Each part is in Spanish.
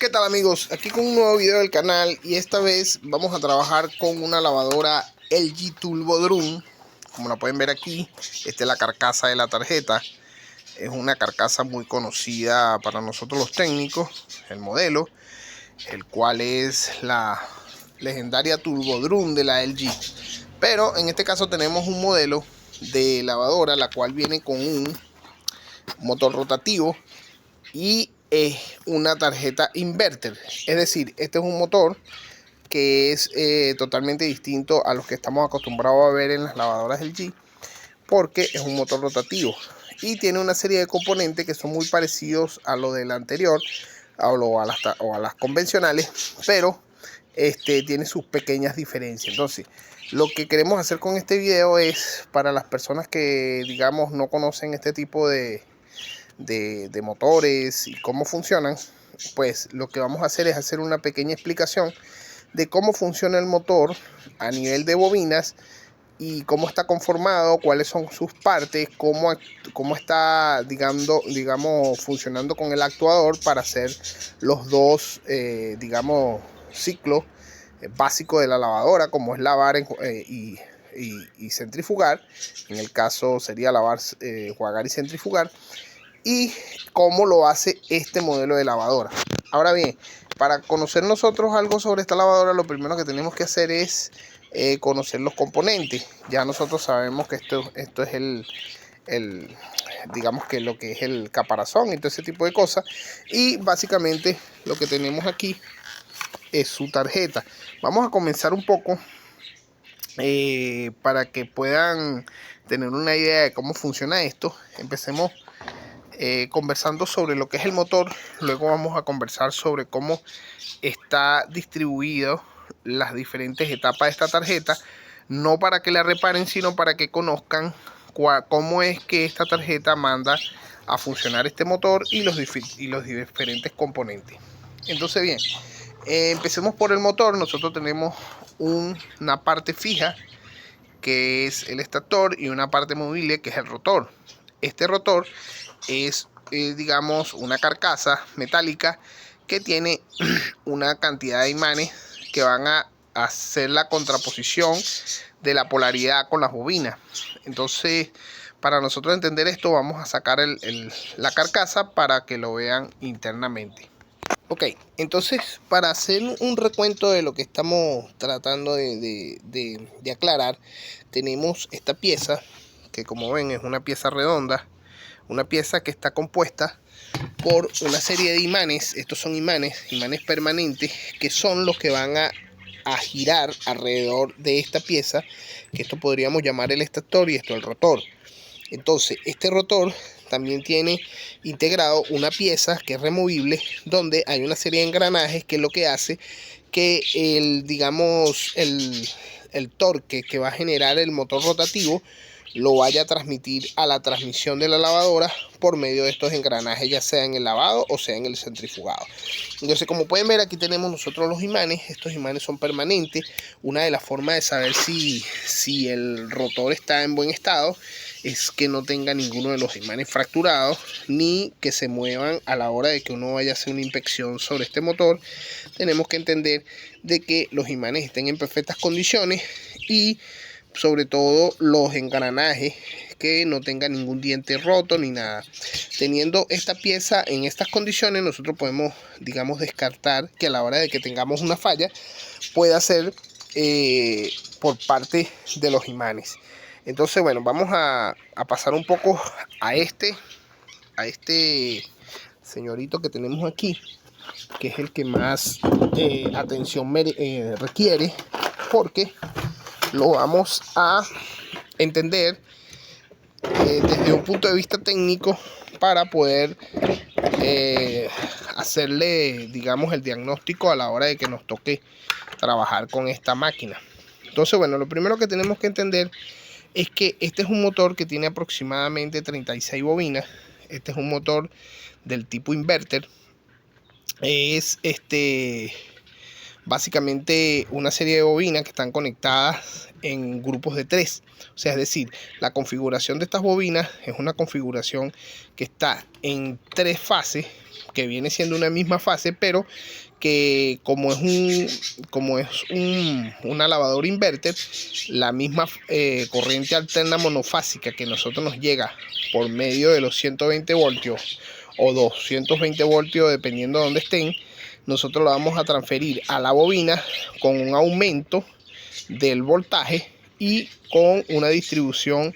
¿Qué tal, amigos? Aquí con un nuevo video del canal, y esta vez vamos a trabajar con una lavadora LG Turbodrum. Como la pueden ver aquí, esta es la carcasa de la tarjeta. Es una carcasa muy conocida para nosotros los técnicos, el modelo, el cual es la legendaria Turbodrum de la LG. Pero en este caso tenemos un modelo de lavadora la cual viene con un motor rotativo y una tarjeta inverter. Es decir, este es un motor que es totalmente distinto a los que estamos acostumbrados a ver en las lavadoras LG, porque es un motor rotativo y tiene una serie de componentes que son muy parecidos a lo del anterior o a las convencionales, pero tiene sus pequeñas diferencias. Entonces, lo que queremos hacer con este video es para las personas que, digamos, no conocen este tipo de motores y cómo funcionan, pues lo que vamos a hacer es hacer una pequeña explicación de cómo funciona el motor a nivel de bobinas y cómo está conformado, cuáles son sus partes, cómo está digamos funcionando con el actuador para hacer los dos ciclos básicos de la lavadora, como es lavar y centrifugar. En el caso sería lavar, enjuagar y centrifugar, y cómo lo hace este modelo de lavadora. Ahora bien, para conocer nosotros algo sobre esta lavadora, lo primero que tenemos que hacer es conocer los componentes. Ya nosotros sabemos que esto es digamos que lo que es el caparazón y todo ese tipo de cosas, y básicamente lo que tenemos aquí es su tarjeta. Vamos a comenzar un poco para que puedan tener una idea de cómo funciona esto. Empecemos conversando sobre lo que es el motor. Luego vamos a conversar sobre cómo está distribuido las diferentes etapas de esta tarjeta, no para que la reparen, sino para que conozcan cómo es que esta tarjeta manda a funcionar este motor y los diferentes componentes. Entonces, bien, empecemos por el motor. Nosotros tenemos una parte fija, que es el estator, y una parte movible, que es el rotor. Este rotor es digamos una carcasa metálica que tiene una cantidad de imanes que van a hacer la contraposición de la polaridad con las bobinas. Entonces, para nosotros entender esto, vamos a sacar la carcasa para que lo vean internamente. Ok, entonces, para hacer un recuento de lo que estamos tratando de aclarar, tenemos esta pieza que, como ven, es una pieza redonda, una pieza que está compuesta por una serie de imanes. Estos son imanes permanentes, que son los que van a girar alrededor de esta pieza, que esto podríamos llamar el estator y esto el rotor. Entonces, este rotor también tiene integrado una pieza que es removible, donde hay una serie de engranajes que es lo que hace que el torque que va a generar el motor rotativo lo vaya a transmitir a la transmisión de la lavadora por medio de estos engranajes, ya sea en el lavado o sea en el centrifugado. Entonces, como pueden ver, aquí tenemos nosotros los imanes. Estos imanes son permanentes. Una de las formas de saber si el rotor está en buen estado es que no tenga ninguno de los imanes fracturados, ni que se muevan a la hora de que uno vaya a hacer una inspección sobre este motor. Tenemos que entender de que los imanes estén en perfectas condiciones, y sobre todo los engranajes que no tengan ningún diente roto ni nada. Teniendo esta pieza en estas condiciones, nosotros podemos, digamos, descartar que a la hora de que tengamos una falla pueda ser por parte de los imanes. Entonces, bueno, vamos a pasar un poco a este señorito que tenemos aquí, que es el que más atención requiere, porque lo vamos a entender desde un punto de vista técnico para poder hacerle, digamos, el diagnóstico a la hora de que nos toque trabajar con esta máquina. Entonces, bueno, lo primero que tenemos que entender es que este es un motor que tiene aproximadamente 36 bobinas. Este es un motor del tipo inverter. Es básicamente una serie de bobinas que están conectadas en grupos de 3. O sea, es decir, la configuración de estas bobinas es una configuración que está en 3 fases, que viene siendo una misma fase, pero que como es una lavadora inverter, la misma corriente alterna monofásica que nosotros nos llega por medio de los 120 voltios o 220 voltios, dependiendo de dónde estén, nosotros lo vamos a transferir a la bobina con un aumento del voltaje y con una distribución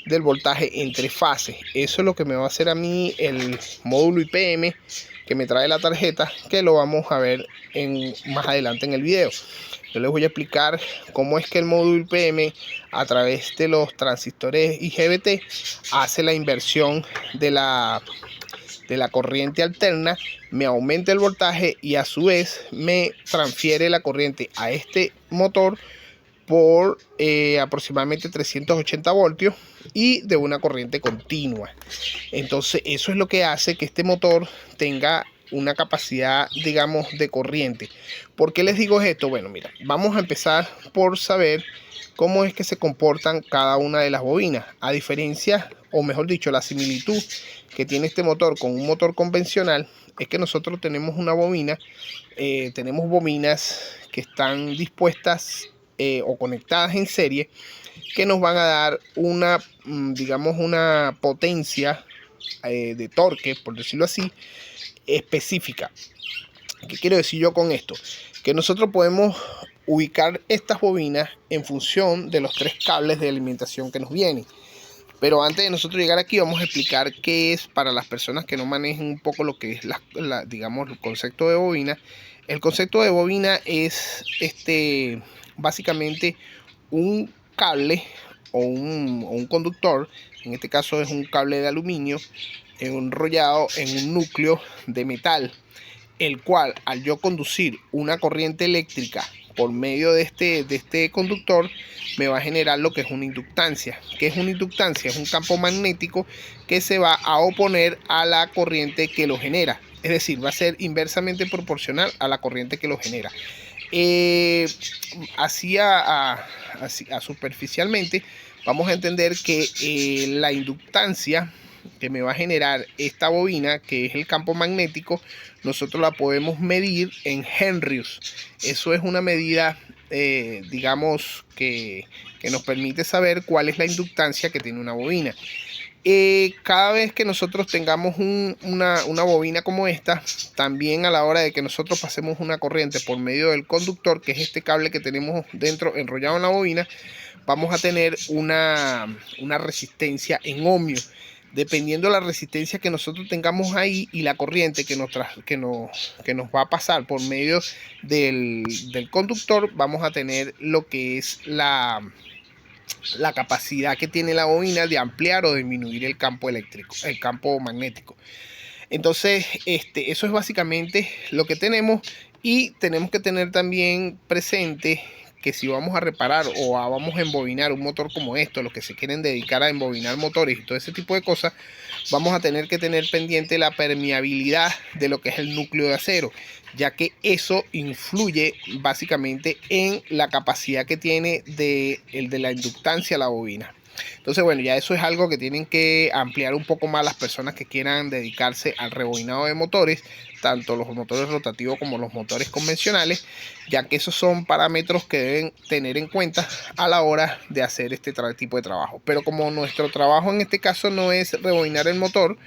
del voltaje entre fases. Eso es lo que me va a hacer a mí el módulo IPM que me trae la tarjeta, que lo vamos a ver más adelante en el video. Yo les voy a explicar cómo es que el módulo IPM, a través de los transistores IGBT, hace la inversión de la corriente alterna, me aumenta el voltaje y a su vez me transfiere la corriente a este motor por aproximadamente 380 voltios y de una corriente continua. Entonces eso es lo que hace que este motor tenga una capacidad, digamos, de corriente. ¿Por qué les digo esto? Bueno, mira, vamos a empezar por saber cómo es que se comportan cada una de las bobinas. A diferencia, o mejor dicho, la similitud que tiene este motor con un motor convencional es que nosotros tenemos una bobina, tenemos bobinas que están dispuestas o conectadas en serie, que nos van a dar una, digamos, una potencia de torque, por decirlo así, específica. ¿Qué quiero decir yo con esto? Que nosotros podemos ubicar estas bobinas en función de los 3 cables de alimentación que nos vienen. Pero antes de nosotros llegar aquí, vamos a explicar qué es, para las personas que no manejen un poco lo que es digamos, el concepto de bobina. El concepto de bobina es básicamente un cable o un conductor. En este caso es un cable de aluminio enrollado en un núcleo de metal, el cual, al yo conducir una corriente eléctrica por medio de este conductor, me va a generar lo que es una inductancia. ¿Qué es una inductancia? Es un campo magnético que se va a oponer a la corriente que lo genera. Es decir, va a ser inversamente proporcional a la corriente que lo genera. Así superficialmente, vamos a entender que la inductancia que me va a generar esta bobina, que es el campo magnético, nosotros la podemos medir en henrios. Eso es una medida, digamos, que nos permite saber cuál es la inductancia que tiene una bobina. Cada vez que nosotros tengamos una bobina como esta, también a la hora de que nosotros pasemos una corriente por medio del conductor, que es este cable que tenemos dentro enrollado en la bobina, vamos a tener una resistencia en ohmios. Dependiendo de la resistencia que nosotros tengamos ahí y la corriente que nos va a pasar por medio del conductor, vamos a tener lo que es la capacidad que tiene la bobina de ampliar o disminuir el campo eléctrico, el campo magnético. Entonces, eso es básicamente lo que tenemos, y tenemos que tener también presente que si vamos a reparar o vamos a embobinar un motor como esto, los que se quieren dedicar a embobinar motores y todo ese tipo de cosas, vamos a tener que tener pendiente la permeabilidad de lo que es el núcleo de acero, ya que eso influye básicamente en la capacidad que tiene de la inductancia a la bobina. Entonces, bueno, ya eso es algo que tienen que ampliar un poco más las personas que quieran dedicarse al rebobinado de motores, tanto los motores rotativos como los motores convencionales, ya que esos son parámetros que deben tener en cuenta a la hora de hacer este tipo de trabajo. Pero como nuestro trabajo en este caso no es rebobinar el motor,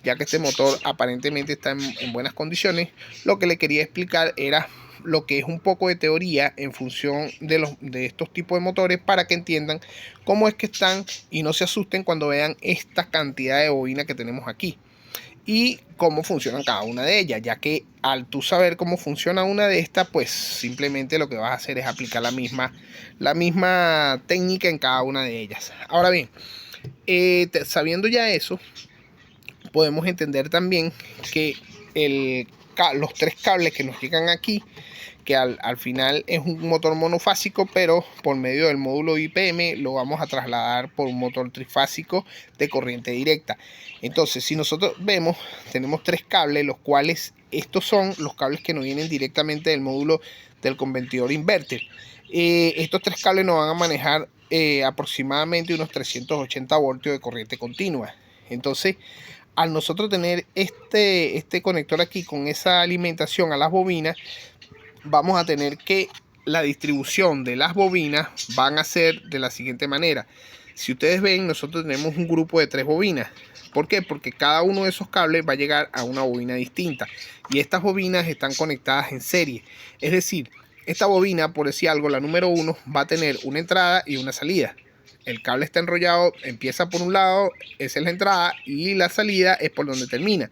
ya que este motor aparentemente está en buenas condiciones, lo que le quería explicar era lo que es un poco de teoría en función de estos tipos de motores, para que entiendan cómo es que están y no se asusten cuando vean esta cantidad de bobinas que tenemos aquí y cómo funcionan cada una de ellas, ya que al tú saber cómo funciona una de estas, pues simplemente lo que vas a hacer es aplicar la misma técnica en cada una de ellas. Ahora bien, sabiendo ya eso, podemos entender también que los 3 cables que nos llegan aquí, que al final es un motor monofásico, pero por medio del módulo IPM lo vamos a trasladar por un motor trifásico de corriente directa. Entonces, si nosotros vemos, tenemos 3 cables, los cuales estos son los cables que nos vienen directamente del módulo del convertidor inverter. Estos 3 cables nos van a manejar aproximadamente unos 380 voltios de corriente continua. Entonces, al nosotros tener este conector aquí con esa alimentación a las bobinas, vamos a tener que la distribución de las bobinas van a ser de la siguiente manera. Si ustedes ven, nosotros tenemos un grupo de 3 bobinas. ¿Por qué? Porque cada uno de esos cables va a llegar a una bobina distinta. Y estas bobinas están conectadas en serie. Es decir, esta bobina, por decir algo, la número 1, va a tener una entrada y una salida. El cable está enrollado, empieza por un lado, esa es la entrada, y la salida es por donde termina.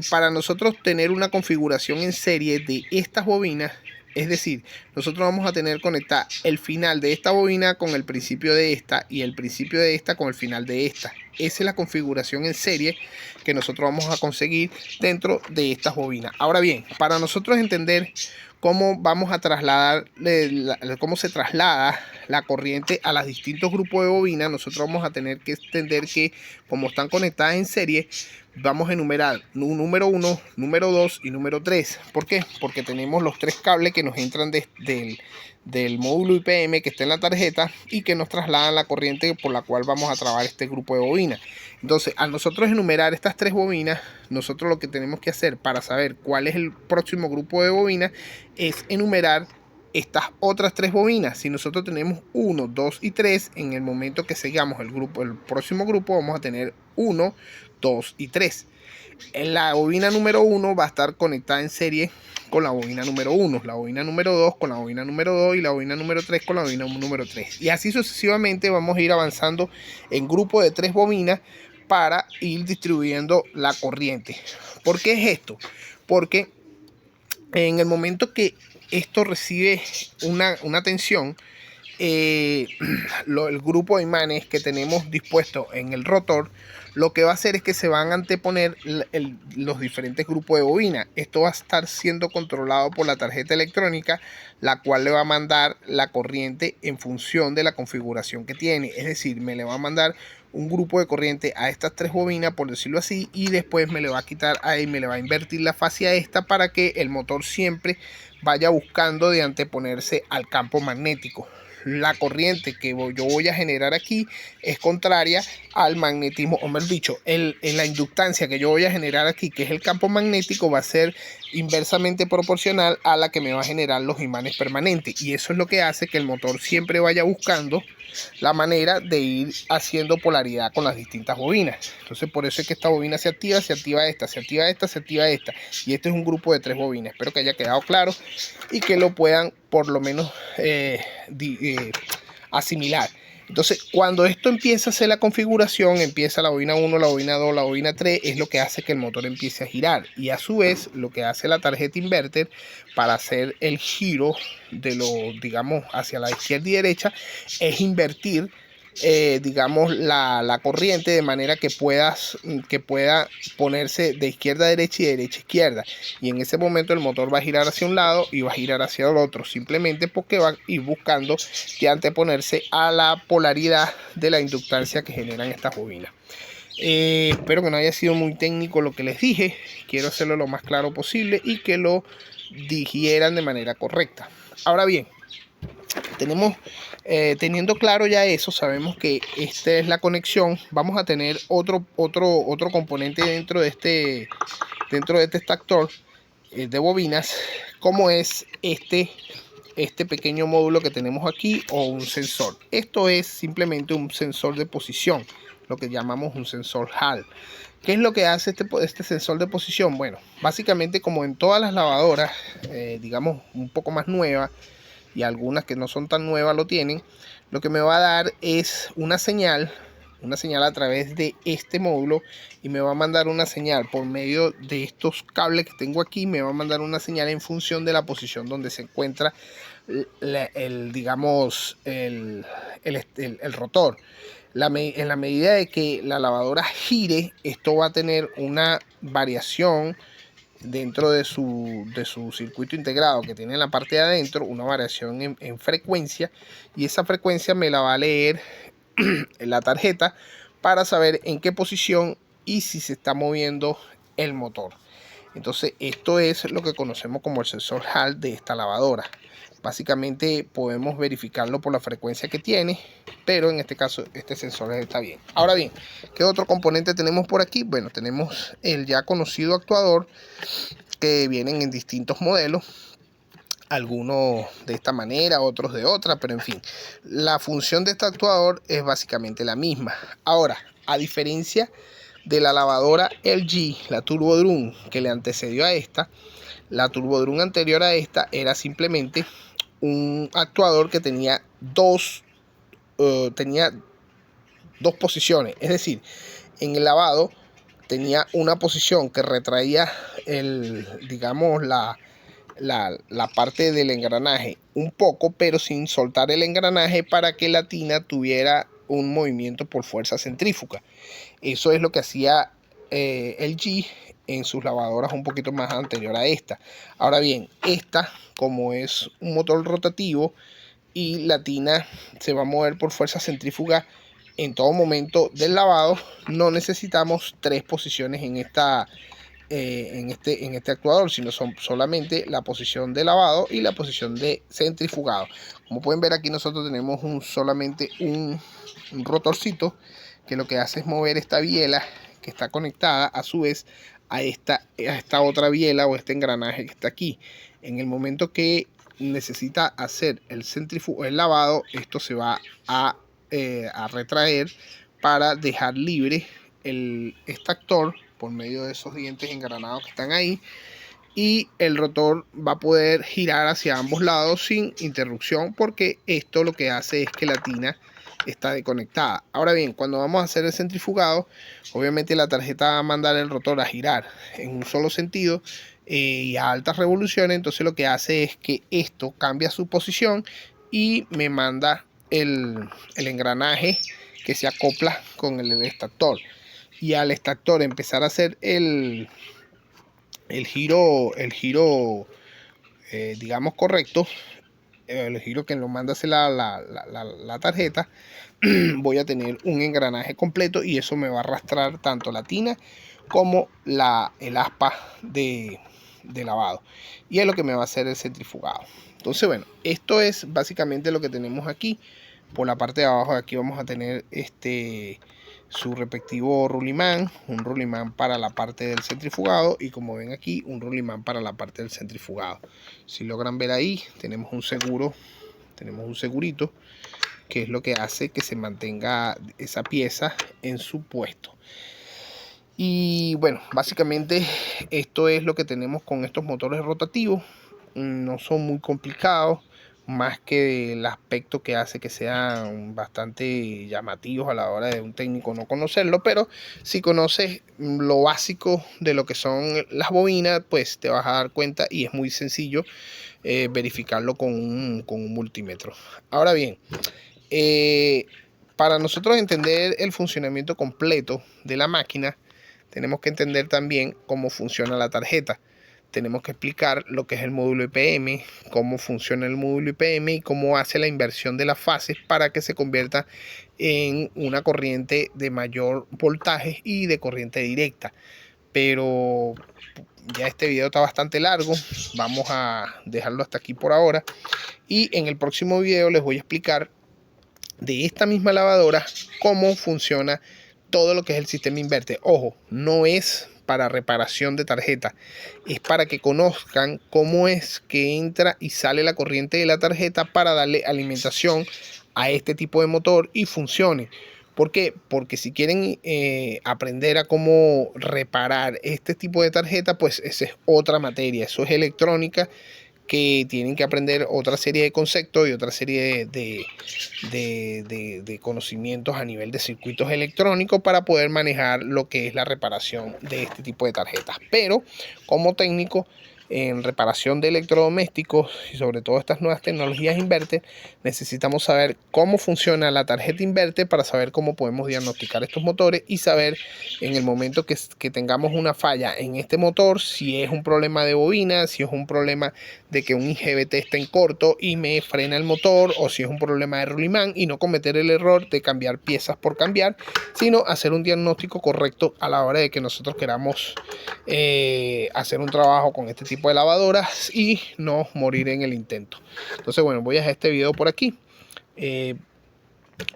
Para nosotros tener una configuración en serie de estas bobinas, es decir, nosotros vamos a tener conectar el final de esta bobina con el principio de esta y el principio de esta con el final de esta. Esa es la configuración en serie que nosotros vamos a conseguir dentro de estas bobinas. Ahora bien, para nosotros entender cómo vamos a trasladar, cómo se traslada la corriente a los distintos grupos de bobinas, nosotros vamos a tener que entender que como están conectadas en serie, vamos a enumerar número 1, número 2 y número 3. ¿Por qué? Porque tenemos los 3 cables que nos entran del módulo IPM que está en la tarjeta y que nos trasladan la corriente por la cual vamos a trabajar este grupo de bobinas. Entonces, al nosotros enumerar estas 3 bobinas, nosotros lo que tenemos que hacer para saber cuál es el próximo grupo de bobinas es enumerar estas otras 3 bobinas. Si nosotros tenemos 1, 2 y 3, en el momento que sigamos el próximo grupo vamos a tener 1, 2 y 3. En la bobina número 1 va a estar conectada en serie con la bobina número 1, la bobina número 2 con la bobina número 2 y la bobina número 3 con la bobina número 3. Y así sucesivamente vamos a ir avanzando en grupo de 3 bobinas para ir distribuyendo la corriente. ¿Por qué es esto? Porque en el momento que esto recibe una tensión, el grupo de imanes que tenemos dispuesto en el rotor, lo que va a hacer es que se van a anteponer los diferentes grupos de bobina. Esto va a estar siendo controlado por la tarjeta electrónica, la cual le va a mandar la corriente en función de la configuración que tiene. Es decir, me le va a mandar un grupo de corriente a estas 3 bobinas, por decirlo así, y después me le va a quitar ahí, me le va a invertir la fase a esta para que el motor siempre vaya buscando de anteponerse al campo magnético. La corriente que yo voy a generar aquí es contraria al magnetismo, o mejor dicho, en la inductancia que yo voy a generar aquí, que es el campo magnético, va a ser inversamente proporcional a la que me va a generar los imanes permanentes, y eso es lo que hace que el motor siempre vaya buscando la manera de ir haciendo polaridad con las distintas bobinas. Entonces por eso es que esta bobina se activa esta, se activa esta, se activa esta, y este es un grupo de 3 bobinas. Espero que haya quedado claro y que lo puedan por lo menos asimilar. Entonces, cuando esto empieza a hacer la configuración, empieza la bobina 1, la bobina 2, la bobina 3, es lo que hace que el motor empiece a girar. Y a su vez, lo que hace la tarjeta inverter para hacer el giro de digamos, hacia la izquierda y derecha, es invertir, digamos, la corriente de manera que pueda ponerse de izquierda a derecha y de derecha a izquierda. Y en ese momento el motor va a girar hacia un lado y va a girar hacia el otro, simplemente porque va a ir buscando de anteponerse a la polaridad de la inductancia que generan estas bobinas. Espero que no haya sido muy técnico lo que les dije. Quiero hacerlo lo más claro posible y que lo digieran de manera correcta. Ahora bien, teniendo claro ya eso, sabemos que esta es la conexión. Vamos a tener otro componente dentro de este extractor de bobinas, como es este pequeño módulo que tenemos aquí, o un sensor. Esto es simplemente un sensor de posición, lo que llamamos un sensor Hall. ¿Qué es lo que hace este sensor de posición? Bueno, básicamente, como en todas las lavadoras, digamos un poco más nuevas, y algunas que no son tan nuevas lo tienen, lo que me va a dar es una señal a través de este módulo, y me va a mandar una señal por medio de estos cables que tengo aquí. Me va a mandar una señal en función de la posición donde se encuentra digamos el rotor. En la medida de que la lavadora gire, esto va a tener una variación dentro de su circuito integrado que tiene en la parte de adentro, una variación en frecuencia, y esa frecuencia me la va a leer en la tarjeta para saber en qué posición y si se está moviendo el motor. Entonces esto es lo que conocemos como el sensor Hall de esta lavadora. Básicamente podemos verificarlo por la frecuencia que tiene, pero en este caso este sensor está bien. Ahora bien, ¿qué otro componente tenemos por aquí? Bueno, tenemos el ya conocido actuador, que vienen en distintos modelos, algunos de esta manera, otros de otra, pero en fin, la función de este actuador es básicamente la misma. Ahora, a diferencia de la lavadora LG, la Turbo Drum que le antecedió a esta, la Turbo Drum anterior a esta era simplemente un actuador que tenía dos posiciones, es decir, en el lavado tenía una posición que retraía digamos la parte del engranaje un poco, pero sin soltar el engranaje, para que la tina tuviera un movimiento por fuerza centrífuga. Eso es lo que hacía LG en sus lavadoras un poquito más anterior a esta. Ahora bien, esta, como es un motor rotativo y la tina se va a mover por fuerza centrífuga en todo momento del lavado, no necesitamos tres posiciones en este actuador, sino son solamente la posición de lavado y la posición de centrifugado. Como pueden ver, aquí nosotros tenemos solamente un rotorcito que lo que hace es mover esta biela que está conectada a su vez a esta otra biela o este engranaje que está aquí. En el momento que necesita hacer el lavado, esto se va a retraer para dejar libre el extractor por medio de esos dientes engranados que están ahí, y el rotor va a poder girar hacia ambos lados sin interrupción, porque esto lo que hace es que la tina está desconectada. Ahora bien, cuando vamos a hacer el centrifugado, obviamente la tarjeta va a mandar el rotor a girar en un solo sentido y a altas revoluciones. Entonces lo que hace es que esto cambia su posición y me manda el engranaje que se acopla con el extractor. Y al extractor empezar a hacer el giro digamos correcto, el giro que lo manda a hacer la tarjeta, voy a tener un engranaje completo, y eso me va a arrastrar tanto la tina como el aspa de lavado, y es lo que me va a hacer el centrifugado. Entonces, bueno, esto es básicamente lo que tenemos aquí. Por la parte de abajo de aquí vamos a tener su respectivo rulimán, un rulimán para la parte del centrifugado, y como ven aquí, un rulimán para la parte del centrifugado. Si logran ver ahí, tenemos un segurito, que es lo que hace que se mantenga esa pieza en su puesto. Y bueno, básicamente esto es lo que tenemos con estos motores rotativos. No son muy complicados, más que el aspecto que hace que sean bastante llamativos a la hora de un técnico no conocerlo. Pero si conoces lo básico de lo que son las bobinas, pues te vas a dar cuenta, y es muy sencillo verificarlo con un multímetro. Ahora bien, para nosotros entender el funcionamiento completo de la máquina, tenemos que entender también cómo funciona la tarjeta. Tenemos que explicar lo que es el módulo IPM, cómo funciona el módulo IPM y cómo hace la inversión de las fases para que se convierta en una corriente de mayor voltaje y de corriente directa. Pero ya este video está bastante largo, vamos a dejarlo hasta aquí por ahora, y en el próximo video les voy a explicar de esta misma lavadora cómo funciona todo lo que es el sistema inverter. Ojo, no es para reparación de tarjeta, es para que conozcan cómo es que entra y sale la corriente de la tarjeta para darle alimentación a este tipo de motor y funcione. ¿Por qué? Porque si quieren aprender a cómo reparar este tipo de tarjeta, pues esa es otra materia, eso es electrónica, que tienen que aprender otra serie de conceptos y otra serie de conocimientos a nivel de circuitos electrónicos para poder manejar lo que es la reparación de este tipo de tarjetas. Pero como técnico, en reparación de electrodomésticos y sobre todo estas nuevas tecnologías inverter, necesitamos saber cómo funciona la tarjeta inverter para saber cómo podemos diagnosticar estos motores y saber en el momento que tengamos una falla en este motor, si es un problema de bobina, si es un problema de que un IGBT está en corto y me frena el motor, o si es un problema de rulimán, y no cometer el error de cambiar piezas por cambiar, sino hacer un diagnóstico correcto a la hora de que nosotros queramos hacer un trabajo con este tipo de lavadoras y no morir en el intento. Entonces, bueno, voy a dejar este video por aquí.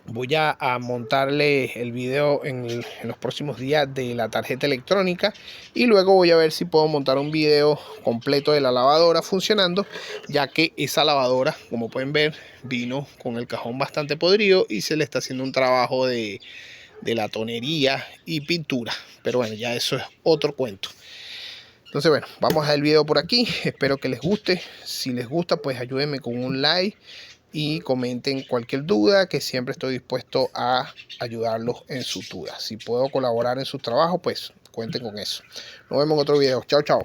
Voy a montarle el video en los próximos días de la tarjeta electrónica, y luego voy a ver si puedo montar un video completo de la lavadora funcionando, ya que esa lavadora, como pueden ver, vino con el cajón bastante podrido y se le está haciendo un trabajo de latonería y pintura, pero bueno, ya eso es otro cuento. Entonces, bueno, vamos a dejar el video por aquí. Espero que les guste. Si les gusta, pues ayúdenme con un like y comenten cualquier duda, que siempre estoy dispuesto a ayudarlos en sus dudas. Si puedo colaborar en su trabajo, pues cuenten con eso. Nos vemos en otro video. Chao, chao.